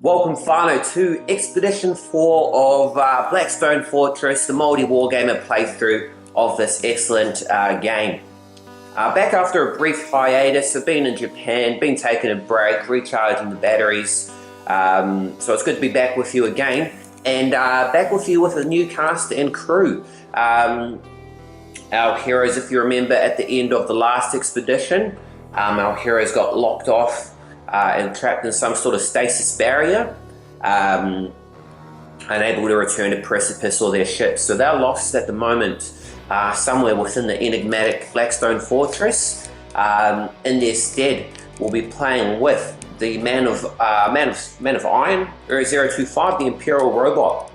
Welcome whanau to Expedition 4 of Blackstone Fortress, the maoriwargamer playthrough of this excellent game. Back after a brief hiatus, I've been in Japan, been taking a break, recharging the batteries, so it's good to be back with you again, and back with you with a new cast and crew. Our heroes, if you remember at the end of the last expedition, our heroes got locked off and trapped in some sort of stasis barrier, unable to return to Precipice or their ships. So they're lost at the moment somewhere within the enigmatic Blackstone Fortress. In their stead, we'll be playing with the Man of Iron, 025, the Imperial Robot.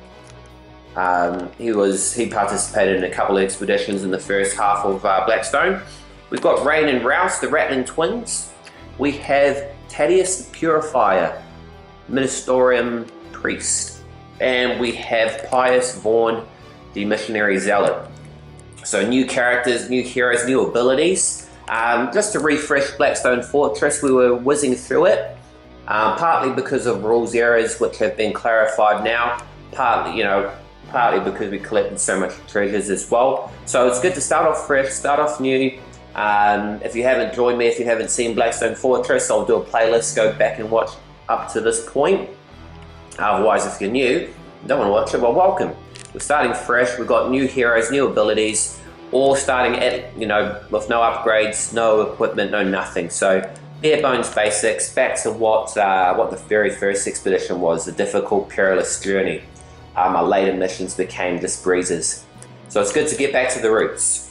He participated in a couple of expeditions in the first half of Blackstone. We've got Rein and Raus, the Ratling twins. We have Taddeus, the Purifier, Ministorum priest, and we have Pious, Vorne, the Missionary Zealot. So new characters, new heroes, new abilities. Just to refresh Blackstone Fortress, we were whizzing through it, partly because of rules errors which have been clarified now, partly because we collected so much treasures as well. So it's good to start off fresh, start off new. If you haven't joined me, if you haven't seen Blackstone Fortress, I'll do a playlist, go back and watch up to this point. Otherwise, if you're new, don't want to watch it, well, welcome. We're starting fresh, we've got new heroes, new abilities, all starting at, with no upgrades, no equipment, no nothing. So, bare bones basics, back to what the very first expedition was, the difficult, perilous journey. Our later missions became just breezes. So it's good to get back to the roots.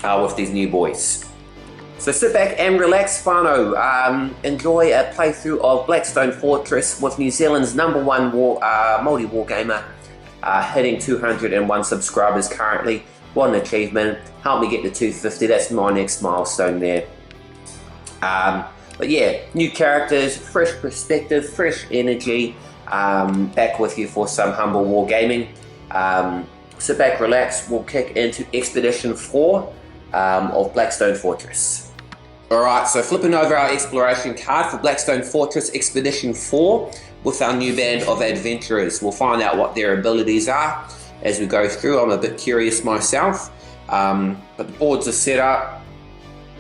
With these new boys. So sit back and relax, whanau. Enjoy a playthrough of Blackstone Fortress with New Zealand's #1 maoriwargamer, hitting 201 subscribers currently. What an achievement. Help me get to 250, that's my next milestone there. But yeah, new characters, fresh perspective, fresh energy. Back with you for some humble wargaming. Sit back, relax, we'll kick into Expedition 4 of Blackstone Fortress. Alright, so flipping over our exploration card for Blackstone Fortress Expedition 4 with our new band of adventurers. We'll find out what their abilities are as we go through. I'm a bit curious myself, but the boards are set up,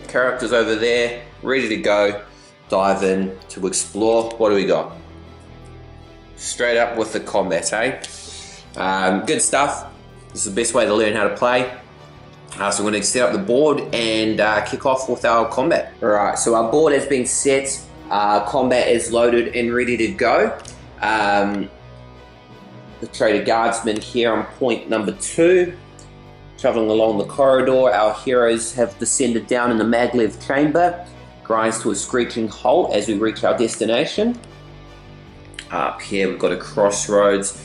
characters over there, ready to go, dive in to explore. What do we got? Straight up with the combat, eh? Good stuff. This is the best way to learn how to play. So we're going to set up the board and kick off with our combat. Alright, so our board has been set, combat is loaded and ready to go. The trader guardsman here on point number 2. Traveling along the corridor, our heroes have descended down in the maglev chamber. Grinds to a screeching halt as we reach our destination. Up here we've got a crossroads.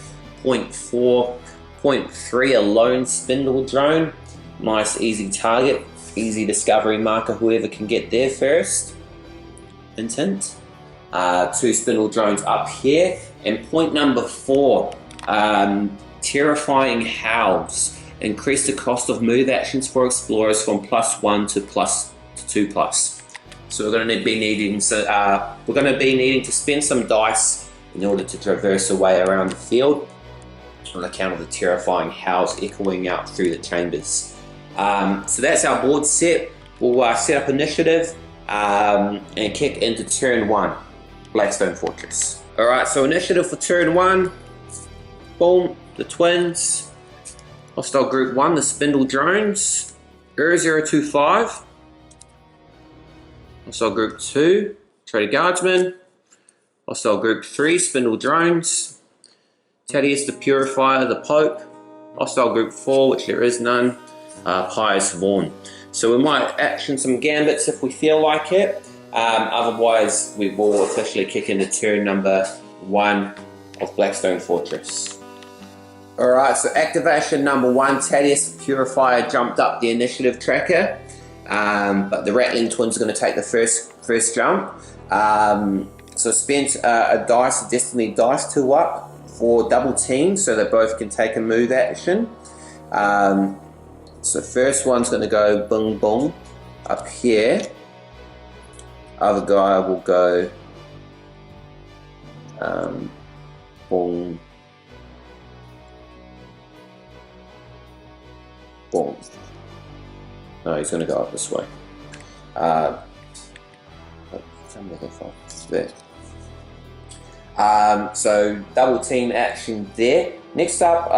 Point 4, point 3, a lone spindle drone. Nice easy target, easy discovery marker, whoever can get there first. Hint hint. 2 spindle drones up here. And point number 4, terrifying howls. Increase the cost of move actions for explorers from +1 to +2+. So we're going to be needing to spend some dice in order to traverse a way around the field on account of the terrifying howls echoing out through the chambers. So that's our board set. We'll set up initiative and kick into turn 1, Blackstone Fortress. Alright, so initiative for turn 1. Boom, the twins. Hostile group 1, the spindle drones. 025. Hostile group 2, trader guardsman. Hostile group 3, spindle drones. Taddeus, the Purifier, the Pope. Hostile group 4, which there is none. Pious, Vorne. So we might action some gambits if we feel like it. Otherwise, we will officially kick into turn number 1 of Blackstone Fortress. Alright, so activation number 1, Taddeus, the Purifier, jumped up the initiative tracker. But the Ratling twins are going to take the first jump. So spent a destiny dice 2 up for double team, so they both can take a move action. So first one's going to go boom boom up here. Other guy will go Boom. Boom. No, he's going to go up this way. There. So double team action there. Next up,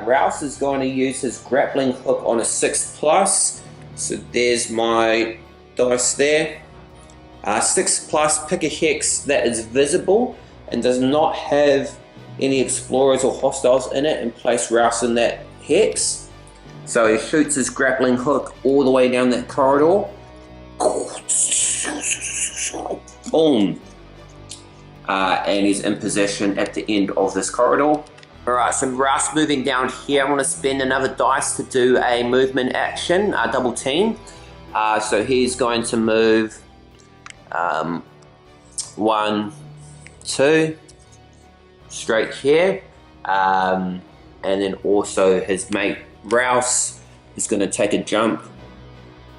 Raus is going to use his grappling hook on a 6+. So there's my dice there. 6+, pick a hex that is visible and does not have any explorers or hostiles in it, and place Raus in that hex. So he shoots his grappling hook all the way down that corridor. Boom. And he's in position at the end of this corridor. Alright, so Raus moving down here. I want to spend another dice to do a movement action, double team. So he's going to move 1, 2, straight here. And then also his mate Raus is going to take a jump.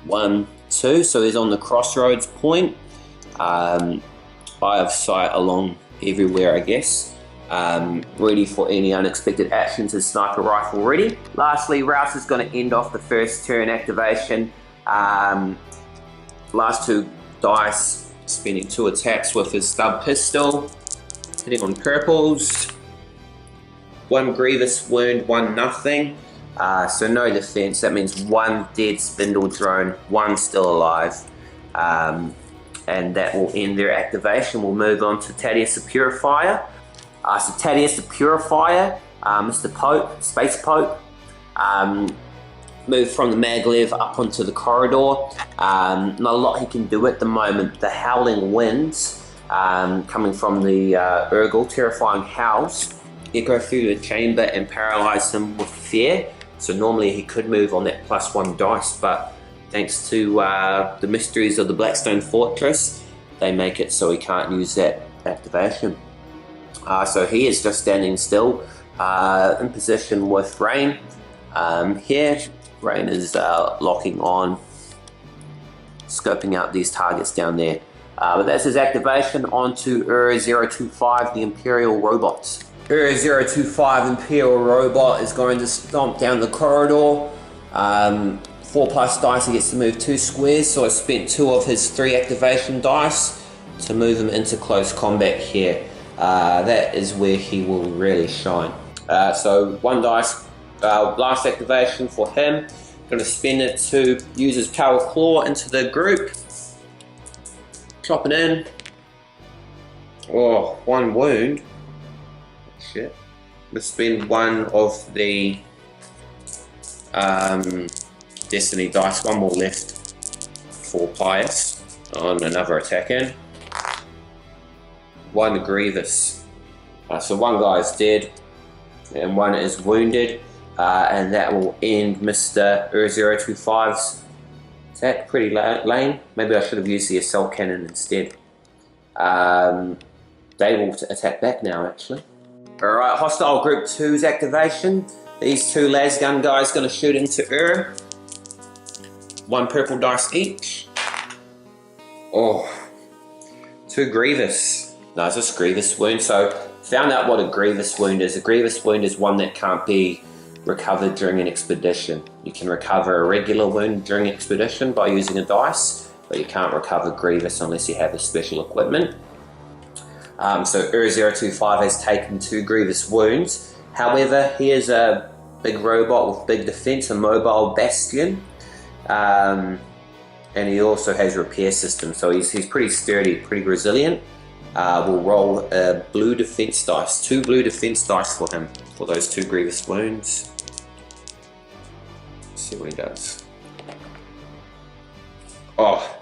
1, 2, so he's on the crossroads point. Eye of sight along everywhere, I guess. Ready for any unexpected actions, his sniper rifle ready. Lastly, Raus is going to end off the first turn activation. Last 2 dice, spending 2 attacks with his stub pistol, hitting on purples. 1 grievous wound, 1 nothing. So no defense, that means 1 dead spindle drone, 1 still alive. And that will end their activation. We'll move on to Taddeus the Purifier. So Taddeus the Purifier, Mr. Pope, Space Pope, moved from the maglev up onto the corridor. Not a lot he can do at the moment. The howling winds coming from the Urgle, terrifying howls, echo through the chamber and paralyze him with fear. So normally he could move on that +1 dice, but thanks to the mysteries of the Blackstone Fortress, they make it so he can't use that activation. So he is just standing still in position with Rein. Here, Rein is locking on, scoping out these targets down there. But that's his activation. On to Ur-025, the Imperial Robots. Ur-025 Imperial Robot is going to stomp down the corridor. 4+ dice, he gets to move 2 squares, so I spent 2 of his 3 activation dice to move him into close combat here. That is where he will really shine. So 1 dice, last activation for him. Going to spend it to use his Power Claw into the group. Chopping in. Oh, 1 wound. Shit. Let's spend 1 of the Destiny dice, 1 more left for Pious on another attack in. 1 grievous. So 1 guy is dead and 1 is wounded, and that will end Mr. Ur-025's attack. Pretty lame. Maybe I should have used the assault cannon instead. They will attack back now, actually. Alright, hostile group 2's activation. These 2 lasgun guys going to shoot into Ur. 1 purple dice each. Oh, 2 grievous. No, it's just grievous wound. So found out what a grievous wound is. A grievous wound is 1 that can't be recovered during an expedition. You can recover a regular wound during an expedition by using a dice, but you can't recover grievous unless you have a special equipment. So Ur-025 has taken 2 grievous wounds. However, he is a big robot with big defense, a mobile bastion. And he also has repair system, so he's pretty sturdy, pretty resilient. We'll roll a blue defense dice, 2 blue defense dice for him for those 2 grievous wounds. Let's see what he does. Oh,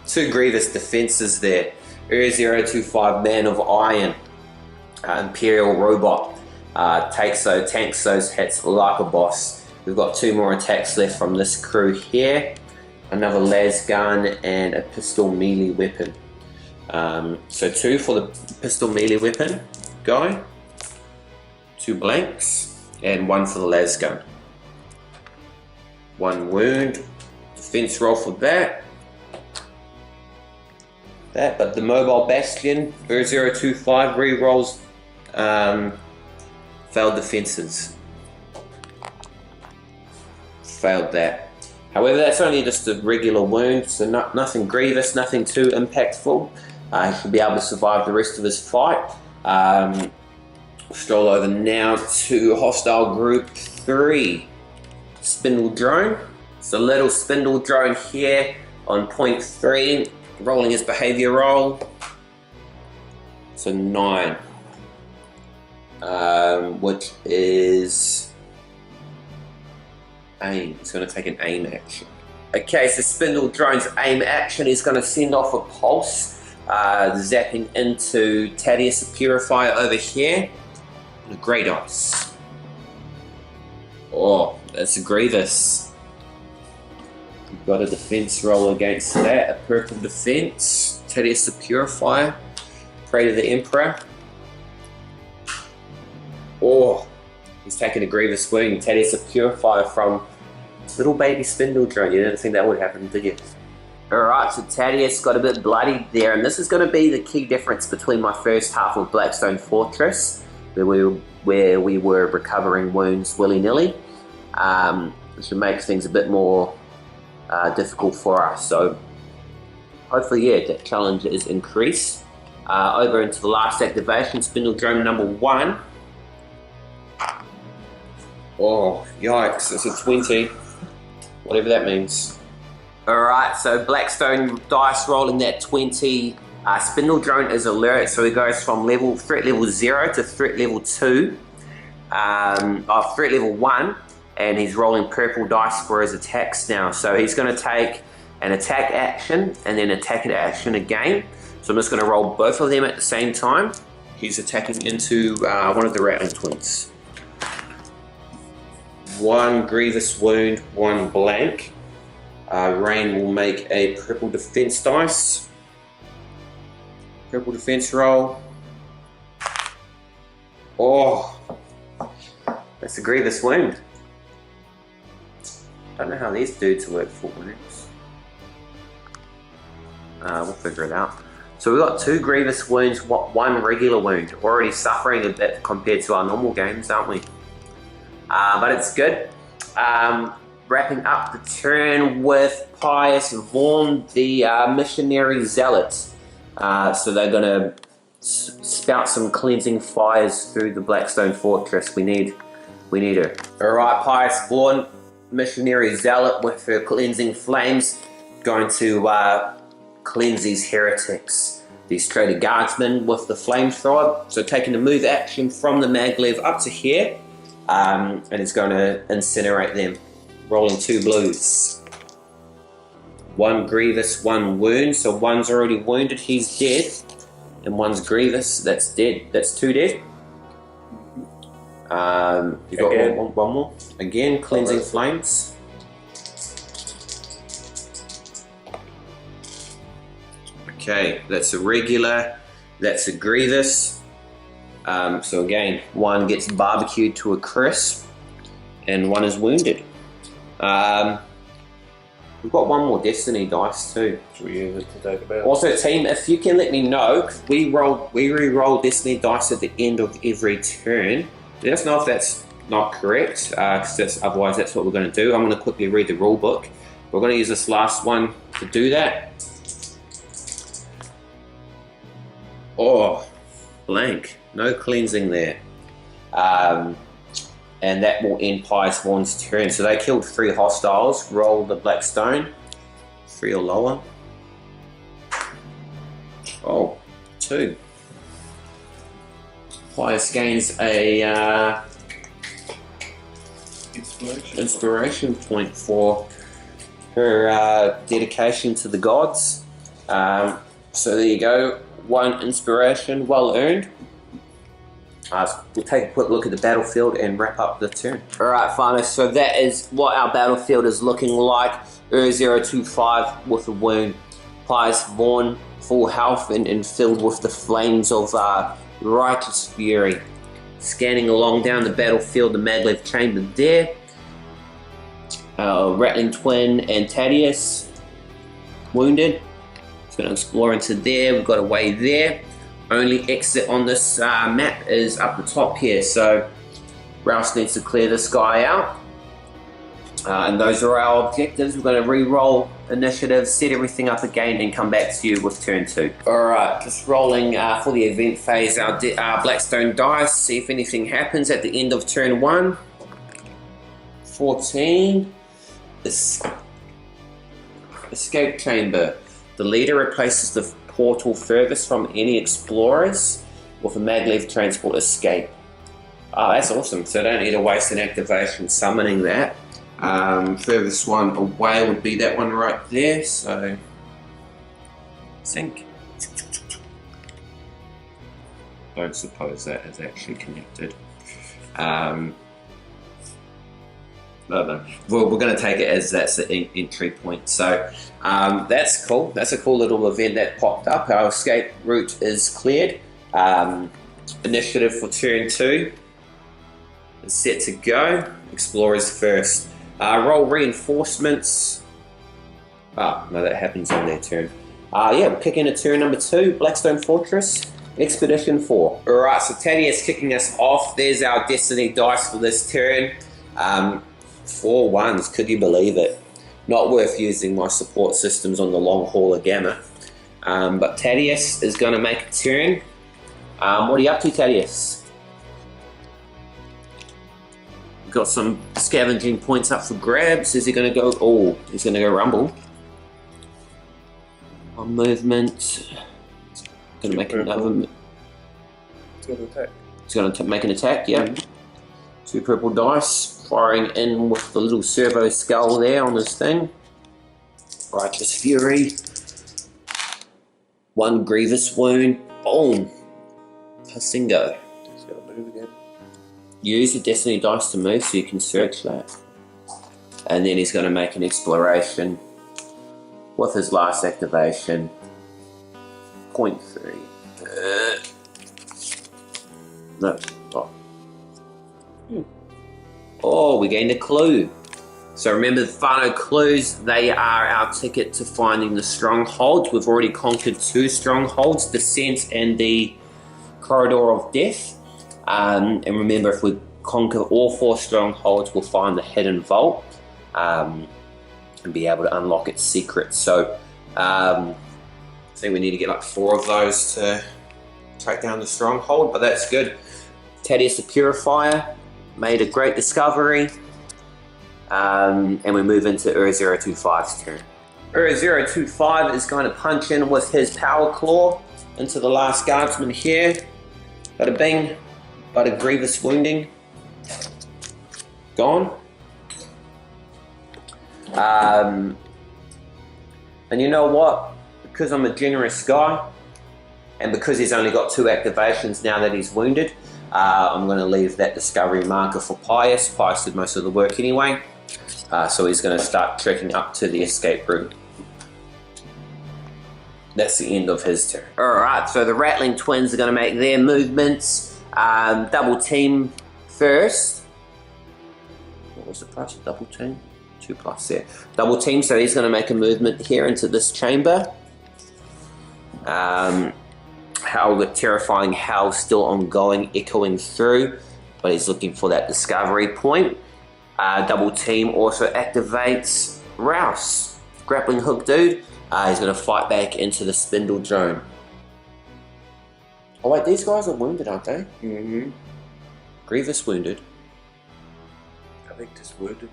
2 grievous defenses there. Ur-025, Man of Iron, Imperial Robot, tanks those hits like a boss. We've got 2 more attacks left from this crew here. Another las gun and a pistol melee weapon. So 2 for the pistol melee weapon guy, 2 blanks, and 1 for the las gun. 1 wound. Defense roll for that. But the mobile bastion, Ur-025 re-rolls Failed defenses. Failed that. However, that's only just a regular wound, so nothing grievous, nothing too impactful. He should be able to survive the rest of his fight. Stroll over now to hostile group 3. Spindle drone. It's a little spindle drone here on point 3, rolling his behavior roll. It's a 9, which is aim. It's going to take an aim action. Okay, so spindle drone's aim action is going to send off a pulse, zapping into Taddeus the Purifier over here. And a grey dice. Oh, that's a grievous. We've got a defense roll against that, a purple defense. Taddeus the Purifier, Prey to the Emperor. Oh, he's taken a grievous wound. Taddeus the Purifier from little baby spindle drone. You didn't think that would happen, did you? Alright, so Taddeus got a bit bloodied there, and this is going to be the key difference between my first half of Blackstone Fortress, where we were recovering wounds willy-nilly. This should make things a bit more difficult for us, so hopefully, yeah, that challenge is increased. Over into the last activation, spindle drone number 1. Oh, yikes, it's a 20, whatever that means. Alright, so Blackstone dice rolling that 20. Spindle drone is alert, so he goes from threat level 0 to threat level 2, threat level 1, and he's rolling purple dice for his attacks now. So he's going to take an attack action and then attack action again. So I'm just going to roll both of them at the same time. He's attacking into one of the Ratling twins. 1 grievous wound, 1 blank. Rein will make a purple defense dice. Purple defense roll. Oh, that's a grievous wound. Don't know how these dudes work for wounds. We'll figure it out. So we've got 2 grievous wounds, 1 regular wound. Already suffering a bit compared to our normal games, aren't we? But it's good. Wrapping up the turn with Pious and Vorne, the Missionary Zealot. So they're going to spout some cleansing fires through the Blackstone Fortress. We need her. Alright, Pious Vorne, Missionary Zealot with her cleansing flames, going to cleanse these heretics. These traitor guardsmen with the flamethrower. So taking the move action from the maglev up to here, and it's going to incinerate them. Rolling 2 blues. 1 grievous, 1 wound. So 1's already wounded, he's dead. And 1's grievous, that's dead. That's 2 dead. You got one more. Again, cleansing flames. Okay, that's a regular. That's a grievous. So again, 1 gets barbecued to a crisp, and 1 is wounded. We've got 1 more Destiny dice too. Should we use it to take about? Also, team, if you can let me know, we re-roll Destiny dice at the end of every turn. Let us know if that's not correct, because otherwise that's what we're going to do. I'm going to quickly read the rule book. We're going to use this last one to do that. Oh, blank. No cleansing there. And that will end Pious Vorne's turn. So they killed 3 hostiles. Roll the Blackstone. 3 or lower. Oh, 2. Pious gains a inspiration point for her dedication to the gods. So there you go. 1 inspiration, well earned. We'll take a quick look at the battlefield and wrap up the turn. Alright, Farmers, so that is what our battlefield is looking like. 025 with a wound. Pious Vorne, full health and filled with the flames of righteous fury. Scanning along down the battlefield, the maglev chamber there. Ratling twin and Taddeus, wounded. Just going to explore into there. We've got a way there. only exit on this map is up the top here, so Raus needs to clear this guy out. And those are our objectives. We're going to re-roll initiative, set everything up again, and come back to you with turn 2. Alright, just rolling for the event phase our Blackstone dice, see if anything happens at the end of turn 1. 14. Escape chamber. The leader replaces the portal furthest from any explorers with a maglev transport escape. Oh, that's awesome. So I don't need to waste an activation summoning that. Furthest one away would be that one right there, so sync. Don't suppose that is actually connected. No. Well, we're going to take it as that's the entry point. So that's cool. That's a cool little event that popped up. Our escape route is cleared. Initiative for turn 2 is set to go. Explorers first. Roll reinforcements. No, that happens on their turn. Yeah, kick in a turn number 2, Blackstone Fortress, Expedition 4. Alright, so Taddeus kicking us off. There's our Destiny dice for this turn. 4 ones, could you believe it? Not worth using my support systems on the long hauler gamma. But Taddeus is going to make a turn. What are you up to, Taddeus? Got some scavenging points up for grabs. Is he going to go? Oh, he's going to go rumble. On movement. Going to make another. He's going to attack. He's going to make an attack. Yeah. 2 purple dice, firing in with the little servo skull there on this thing. Righteous Fury. 1 grievous wound. Boom. Pasingo. He's going to move again. Use your Destiny dice to move so you can search that. And then he's going to make an exploration with his last activation. 0.3. No. Oh, we gained a clue. So remember the whanau clues, they are our ticket to finding the strongholds. We've already conquered 2 strongholds, Descent and the Corridor of Death. And remember, if we conquer all 4 strongholds, we'll find the hidden vault and be able to unlock its secrets. So I think we need to get like 4 of those to take down the stronghold, but that's good. Taddeus the Purifier made a great discovery, and we move into 025's turn. 025 is going to punch in with his power claw into the last guardsman here. Bada bing. But a grievous wounding. Gone. And you know what? Because I'm a generous guy, and because he's only got 2 activations now that he's wounded, I'm going to leave that discovery marker for Pious. Pious did most of the work anyway. So he's going to start trekking up to the escape route. That's the end of his turn. Alright, so the Ratling twins are going to make their movements. Double team first. What was the price of double team? 2+, yeah. Double team, so he's going to make a movement here into this chamber. Howl, the terrifying howl still ongoing, echoing through, but he's looking for that discovery point. Double team also activates Raus, grappling hook dude. He's going to fight back into the spindle drone. Oh wait, these guys are wounded, aren't they? Mm-hmm. Grievous wounded. I think just wounded.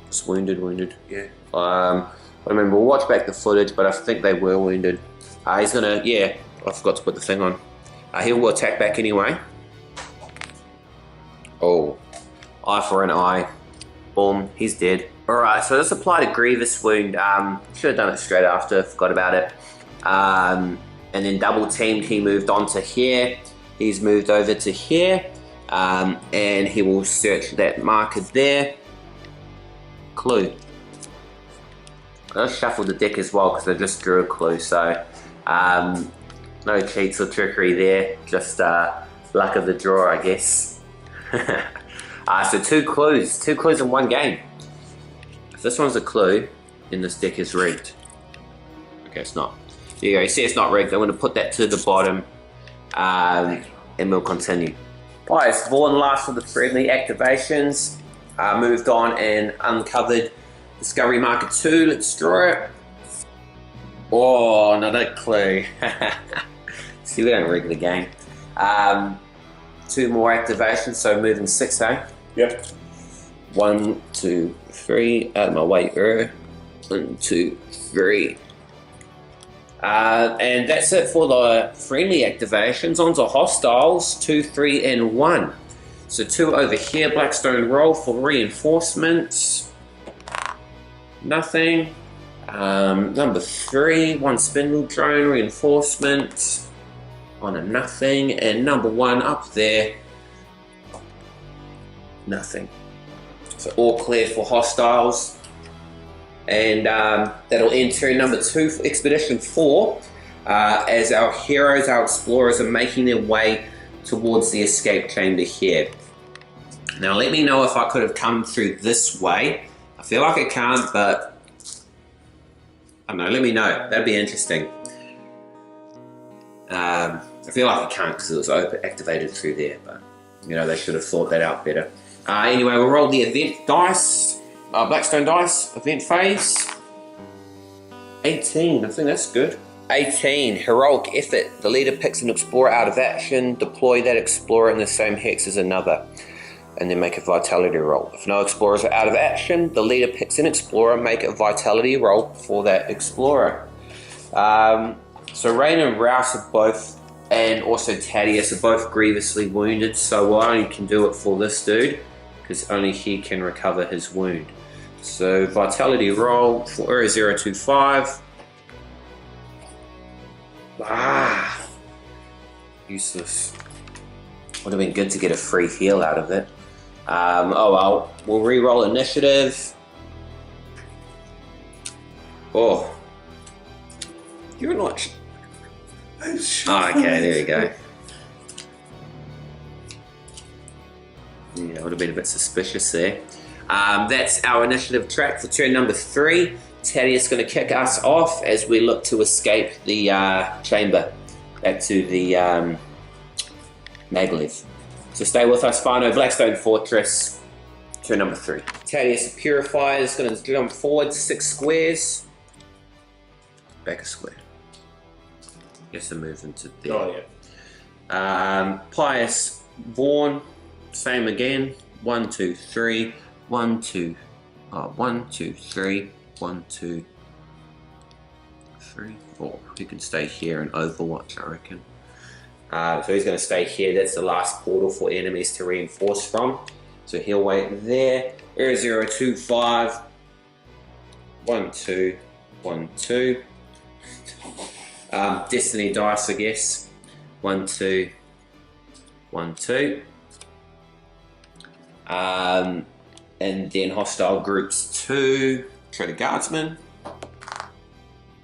Just wounded. Yeah. I remember, we'll watch back the footage, but I think they were wounded. He's gonna, yeah, I forgot to put the thing on. He will attack back anyway. Oh, eye for an eye. Boom, he's dead. Alright, so this applied a grievous wound. Should have done it straight after, forgot about it. And then double teamed, he moved on to here. He's moved over to here. And he will search that marker there. Clue. I'll shuffle the deck as well because I just drew a clue. So no cheats or trickery there. Just luck of the draw, I guess. So 2 clues in one game. If this one's a clue, then this deck is rigged. Okay, it's not. There you go, you see it's not rigged. I'm going to put that to the bottom. and we'll continue. Pious, Vorne, last of the friendly activations, moved on and uncovered Discovery Marker 2. Let's draw it. Oh, not a clue. See, we don't rig the game. 2 more activations, so moving 6, eh? Yep. 1, 2, 3. Out of my way. 1, 2, 3. And that's it for the friendly activations. On to hostiles, 2, 3, and 1. So 2 over here, Blackstone roll for reinforcements. Nothing. Number 3, 1 spindle drone reinforcement on a nothing, and number 1 up there, nothing. So all clear for hostiles, and that'll end turn number 2 for Expedition 4, as our heroes, our explorers, are making their way towards the escape chamber here. Now let me know if I could have come through this way. I feel like I can't, but I don't know, let me know. That'd be interesting. I feel like I can't because it was activated through there, but you know, they should have thought that out better. Anyway, we'll roll the event dice, Blackstone dice, event phase. 18, I think that's good. 18, heroic effort. The leader picks an explorer out of action, deploy that explorer in the same hex as another, and then make a vitality roll. If no explorers are out of action, the leader picks an explorer, make a vitality roll for that explorer. So Rein and Raus are both, and also Taddeus, are both grievously wounded, so I only can do it for this dude, because only he can recover his wound. So vitality roll for 025. Useless. Would have been good to get a free heal out of it. Oh well, we'll re-roll initiative. Oh. You're not... Oh, okay, there you go. Yeah, it would have been a bit suspicious there. That's our initiative track for turn number 3. Taddeus is going to kick us off as we look to escape the chamber back to the Maglev. So stay with us, whanau. Blackstone Fortress, turn number 3. Taddeus, Purifier, is going to jump forward 6 squares. Back a square. Yes, to move into there. Oh, yeah. Pious, Vorne, same again. 1, 2, 3. 1, 2. 1, 2, 3. 1, 2, 3, 4. He can stay here and overwatch, I reckon. So he's going to stay here. That's the last portal for enemies to reinforce from. So he'll wait there. 025. 1, 2. 1, 2. Destiny dice, I guess. 1, 2. 1, 2. And then hostile groups 2. Trader Guardsman.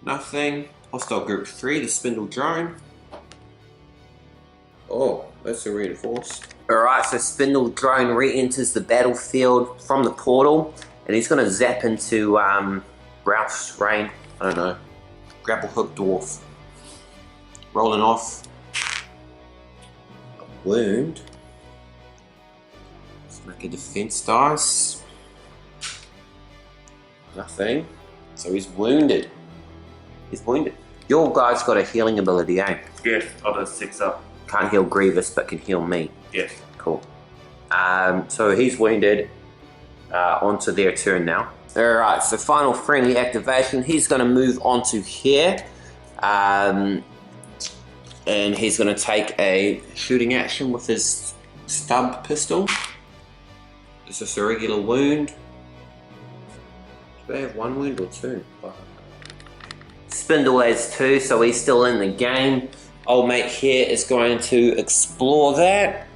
Nothing. Hostile group 3, the Spindle Drone. Oh, that's a reinforced. Alright, so Spindle Drone re-enters the battlefield from the portal, and he's going to zap into Raus, Rein, I don't know, Grapple Hook Dwarf. Rolling off a wound. Let's make a defense dice. Nothing. So he's wounded. He's wounded. Your guy's got a healing ability, eh? Yes, I'll just 6 up. Can't heal Grievous, but can heal me. Yes. Cool. So he's wounded. Onto their turn now. Alright, so final friendly activation. He's going to move onto here. And he's going to take a shooting action with his stub pistol. Is this a regular wound? Do they have 1 wound or 2? Spindle has 2, so he's still in the game. Old mate here is going to explore that.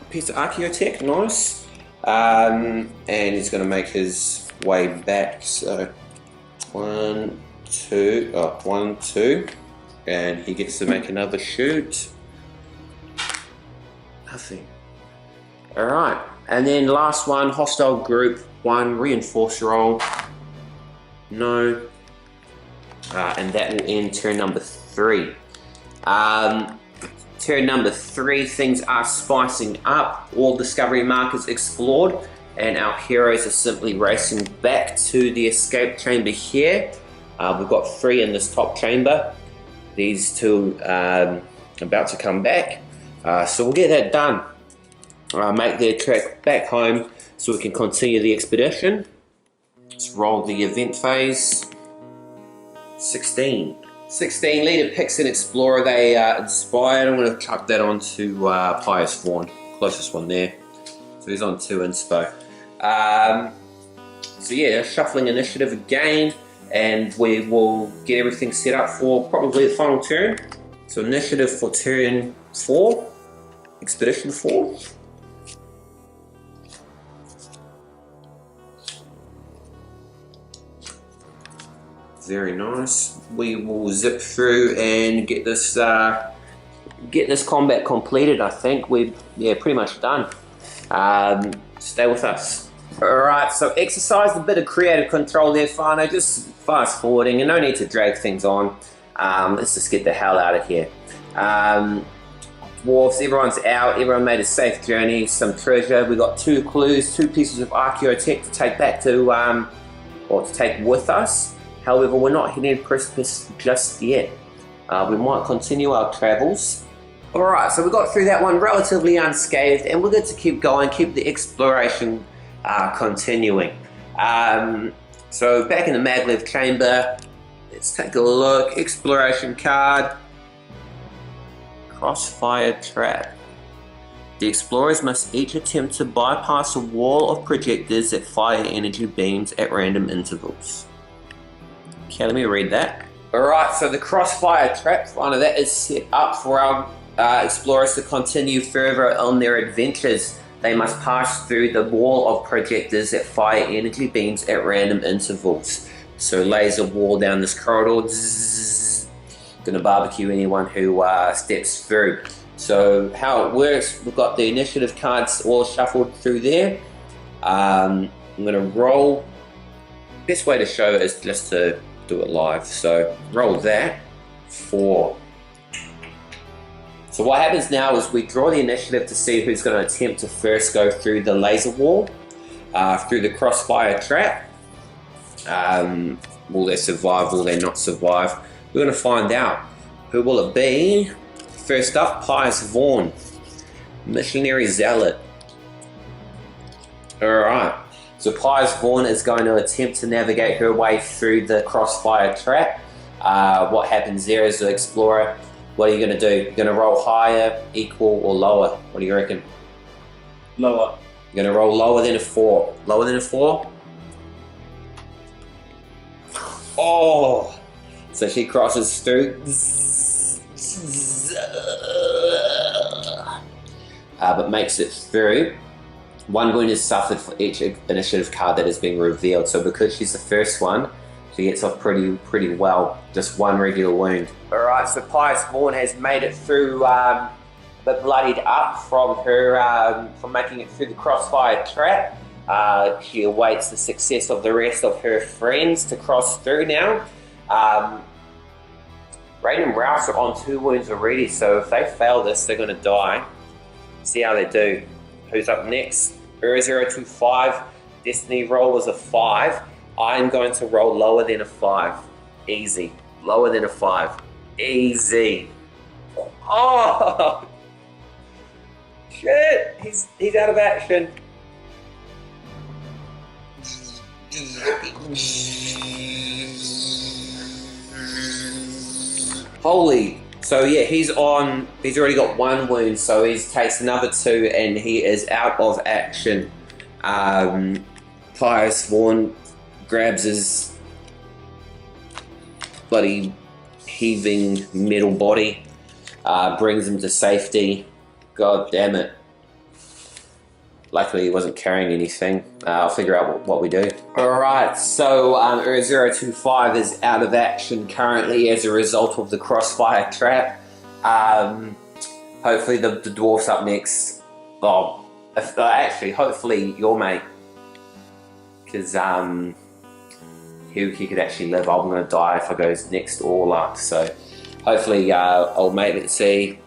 A piece of archotech, nice. And he's going to make his way back. So 1, 2, 1, 2. And he gets to make another shoot. Nothing. Alright, and then last one, hostile group 1, reinforce roll. No. And that will end turn number 3. Turn number 3, things are spicing up. All discovery markers explored, and our heroes are simply racing back to the escape chamber here. We've got 3 in this top chamber. These 2 about to come back. So we'll get that done. Make their trek back home so we can continue the expedition. Let's roll the event phase. 16 leader picks an explorer they inspired. I'm going to chuck that onto Pious Vorne, closest one there. So he's on 2 inspo. So yeah, shuffling initiative again, and we will get everything set up for probably the final turn. So initiative for turn 4, expedition 4. Very nice. We will zip through and get this combat completed. I think we're pretty much done. Stay with us. Alright, so exercise a bit of creative control there, Vorne. Just fast forwarding and no need to drag things on. Let's just get the hell out of here. Dwarves, everyone's out, everyone made a safe journey, some treasure. We got 2 clues, 2 pieces of archotech to take back to, or to take with us. However, we're not hitting precipice just yet. We might continue our travels. Alright, so we got through that one relatively unscathed, and we're good to keep going, keep the exploration continuing. So back in the maglev chamber, let's take a look. Exploration card. Crossfire Trap. The explorers must each attempt to bypass a wall of projectors that fire energy beams at random intervals. Okay, let me read that. Alright, so the Crossfire Trap, one of that is set up for our explorers to continue further on their adventures. They must pass through the wall of projectors that fire energy beams at random intervals. So laser wall down this corridor. Zzz, gonna barbecue anyone who steps through. So how it works, we've got the initiative cards all shuffled through there. I'm gonna roll. Best way to show it is just to do it live. So roll that. 4. So what happens now is we draw the initiative to see who's going to attempt to first go through the laser wall, through the Crossfire Trap. Will they survive? Will they not survive? We're going to find out. Who will it be? First up, Pious Vorne, Missionary Zealot. Alright, so Pious Vorne is going to attempt to navigate her way through the Crossfire Trap. What happens there is the explorer, what are you going to do? You're going to roll higher, equal, or lower? What do you reckon? Lower. You're going to roll lower than a 4. Lower than a 4? Oh! So she crosses through. But makes it through. 1 wound is suffered for each initiative card that is being revealed. So because she's the first one, she gets off pretty well. Just 1 regular wound. Alright, so Pious Vorne has made it through, but bloodied up from her, from making it through the Crossfire Trap. She awaits the success of the rest of her friends to cross through now. Rein and Raus are on 2 wounds already, so if they fail this, they're going to die. See how they do. Who's up next? 025. Destiny roll was a 5. I'm going to roll lower than a 5. Easy. Lower than a 5. Easy. Oh! Shit! He's out of action. Holy. So yeah, he's already got 1 wound, so he takes another 2 and he is out of action. Pious Vorne grabs his bloody heaving metal body, brings him to safety. God damn it. Luckily he wasn't carrying anything. I'll figure out what we do. Alright, so 025 is out of action currently as a result of the Crossfire Trap. Hopefully the dwarf's up next. Oh, actually, hopefully your mate. Because he could actually live. I'm going to die if I goes next or up. So Hopefully, old mate, let's see.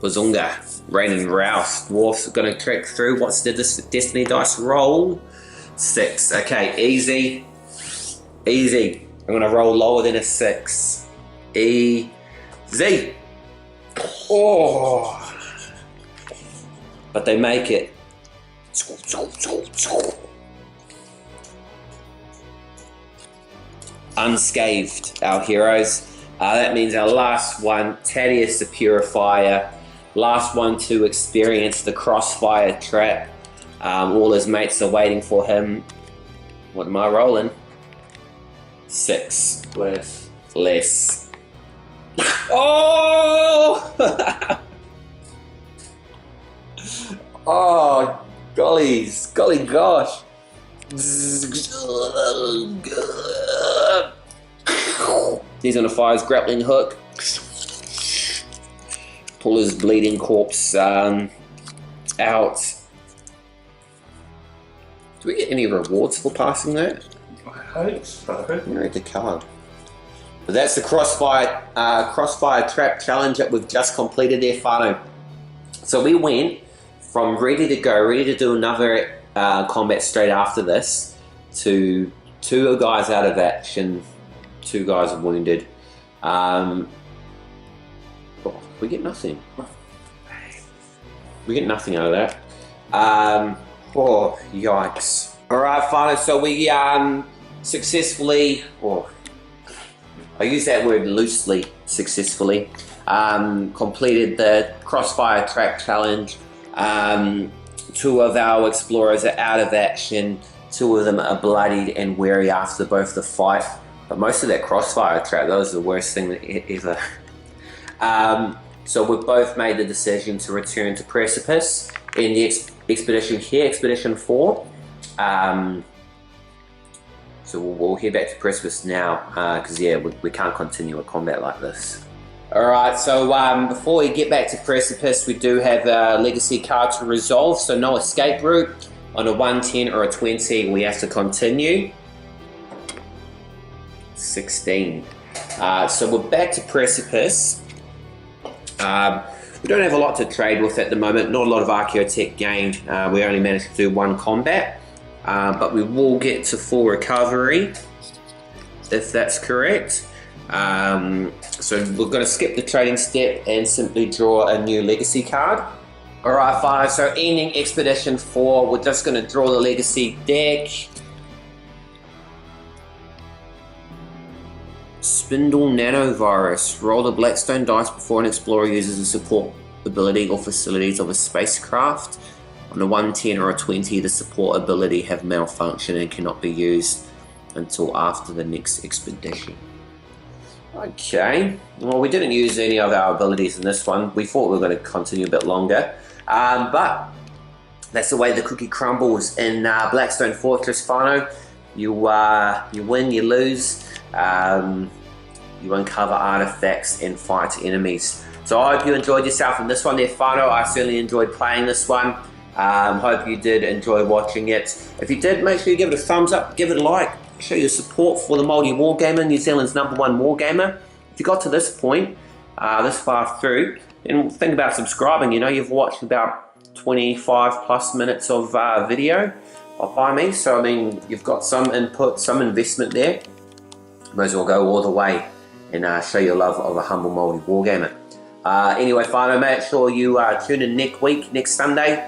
Bazunga, Rein and Raus. Dwarfs are going to trek through. What's the Destiny dice roll? 6. Okay, easy. Easy. I'm going to roll lower than a 6. Easy. Oh. But they make it. Unscathed, our heroes. That means our last one, Taddeus the Purifier, last one to experience the Crossfire Trap. All his mates are waiting for him. What am I rolling? 6. Less. Oh! Oh, gollies. Golly gosh. He's gonna fire his grappling hook. Pull his bleeding corpse out. Do we get any rewards for passing that? I hope so. Read the card. But that's the Crossfire Trap challenge that we've just completed there, whanau. So we went from ready to go, ready to do another combat straight after this, to 2 guys out of action, 2 guys are wounded. We get nothing. We get nothing out of that. Oh, yikes. Alright, whanau, so we successfully, I use that word loosely, successfully, completed the Crossfire Trap challenge. 2 of our explorers are out of action, 2 of them are bloodied and weary after both the fight. But most of that Crossfire Trap, that was the worst thing ever. So we've both made the decision to return to Precipice in the expedition here, Expedition 4. So we'll head back to Precipice now, because yeah, we can't continue a combat like this. Alright, so before we get back to Precipice, we do have a legacy card to resolve, so no escape route. On a 110 or a 20, we have to continue. 16. So we're back to Precipice. We don't have a lot to trade with at the moment, not a lot of archotech gained. We only managed to do 1 combat, but we will get to full recovery, if that's correct. So we're going to skip the trading step and simply draw a new legacy card. Alright, whanau, so ending Expedition 4, we're just going to draw the legacy deck. Spindle Nanovirus. Roll the Blackstone dice before an explorer uses the support ability or facilities of a spacecraft. On a 110 or a 20, the support ability have malfunctioned and cannot be used until after the next expedition. Okay, well, we didn't use any of our abilities in this one. We thought we were going to continue a bit longer, but that's the way the cookie crumbles in Blackstone Fortress, whanau. You win, you lose, you uncover artifacts and fight enemies. So I hope you enjoyed yourself in this one there, whanau. I certainly enjoyed playing this one. Hope you did enjoy watching it. If you did, make sure you give it a thumbs up, give it a like, show your support for the maoriwargamer, New Zealand's #1 wargamer. If you got to this point, this far through, then think about subscribing. You know, you've watched about 25 plus minutes of video by me, so I mean, you've got some input, some investment there. Might as well go all the way and show your love of a humble maoriwargamer. Anyway, whanau, make sure you tune in next Sunday,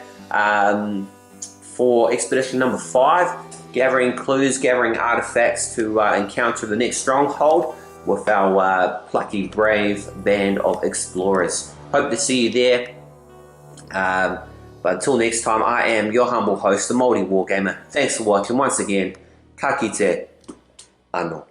for expedition number 5. Gathering clues, gathering artifacts to encounter the next stronghold with our plucky, brave band of explorers. Hope to see you there. But until next time, I am your humble host, the maoriwargamer. Thanks for watching once again. Ka kite, anō.